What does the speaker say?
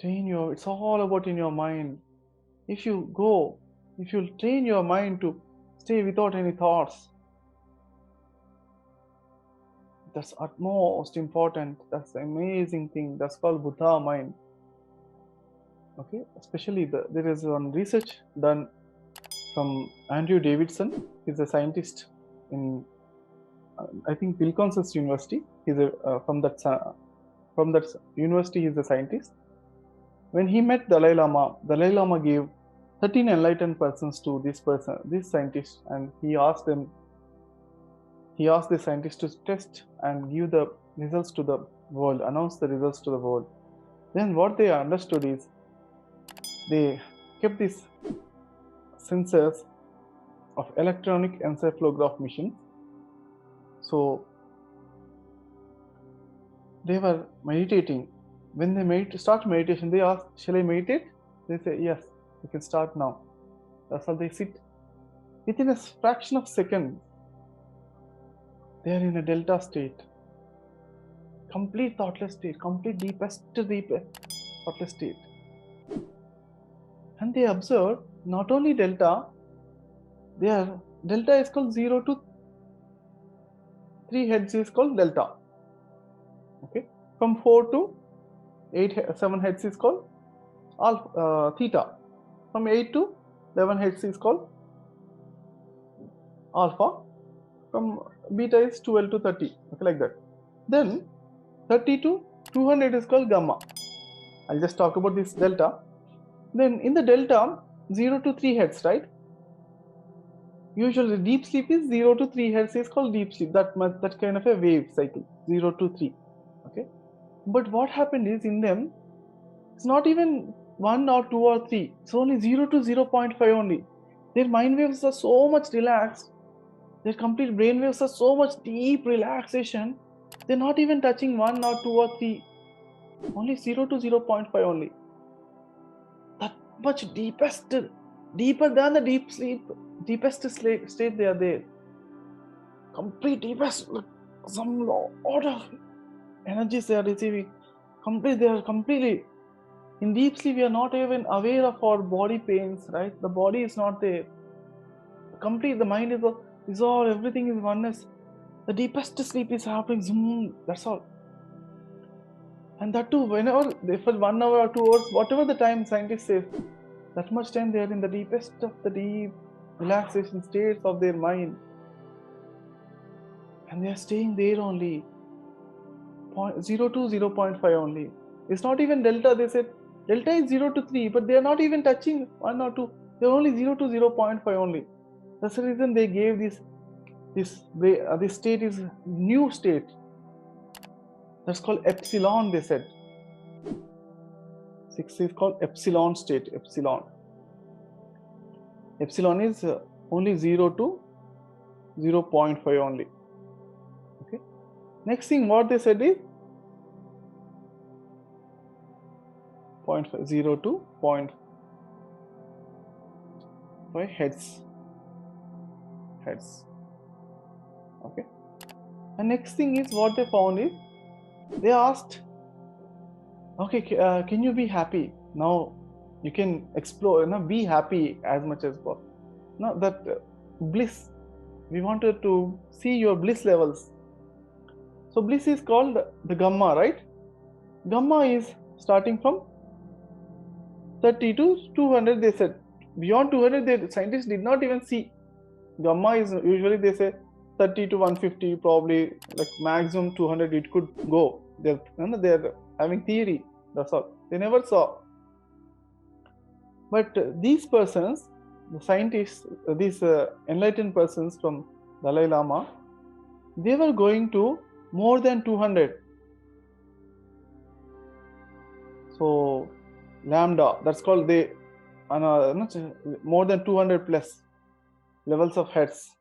It's all about in your mind. If you train your mind to stay without any thoughts, that's utmost important. That's the amazing thing. That's called Buddha mind. Okay, especially there is one research done from Andrew Davidson. He's a scientist in I think Wilconsin University. He's from that university. He's a scientist. When he met Dalai Lama gave 13 enlightened persons to this scientist, and he asked the scientists to test and give the results to the world, announce the results to the world. Then what they understood is they kept these sensors of electronic encephalograph machines. So they were meditating. When they start meditation, they ask, "Shall I meditate?" They say, "Yes, you can start now." That's how they sit. Within a fraction of a second, they are in a delta state, complete thoughtless state, complete deepest thoughtless state. And they observe not only delta, their delta is called 0 to 3 hertz is called delta. Okay, from 4 to 7 hertz is called theta. From 8 to 11 hertz is called alpha. From beta is 12 to 30. Okay, like that. Then 30 to 200 is called gamma. I'll just talk about this delta. Then in the delta, 0 to 3 hertz, right? Usually deep sleep is 0 to 3 hertz is called deep sleep. That kind of a wave cycle, 0 to 3. Okay. But what happened is in them, it's not even 1 or 2 or 3. It's only 0 to 0.5 only. Their mind waves are so much relaxed. Their complete brain waves are so much deep relaxation. They're not even touching 1 or 2 or 3. Only 0 to 0.5 only. That much deeper than the deep sleep, deepest state they are there. Complete deepest, some lot of energies they are receiving. They are completely in deep sleep. We are not even aware of our body pains, right? The body is not there. The mind is all, everything is oneness. The deepest sleep is happening. Zoom, that's all. And that too, whenever for 1 hour or 2 hours, whatever the time scientists say, that much time they are in the deepest of the deep relaxation states of their mind. And they are staying there only. 0 to 0.5 only. It's not even delta. They said delta is 0 to 3, but they are not even touching 1 or 2. They're only 0 to 0.5 only. That's the reason they gave this state is new state. That's called epsilon, they said. 6 is called epsilon state. Epsilon is only 0 to 0.5 only. Okay. Next thing what they said is 0.5, 0 to 0.5 hertz. Okay. And next thing is what they found is they asked, okay, can you be happy now? You can explore, be happy as much as possible. Now that bliss, we wanted to see your bliss levels. So bliss is called the gamma, right? Gamma is starting from 30 to 200. They said beyond 200, the scientists did not even see. Gamma is usually they say 30 to 150, probably like maximum 200 it could go. They're having theory. That's all. They never saw. But these persons, the scientists, these enlightened persons from Dalai Lama, they were going to more than 200. So lambda, that's called more than 200 plus levels of hertz.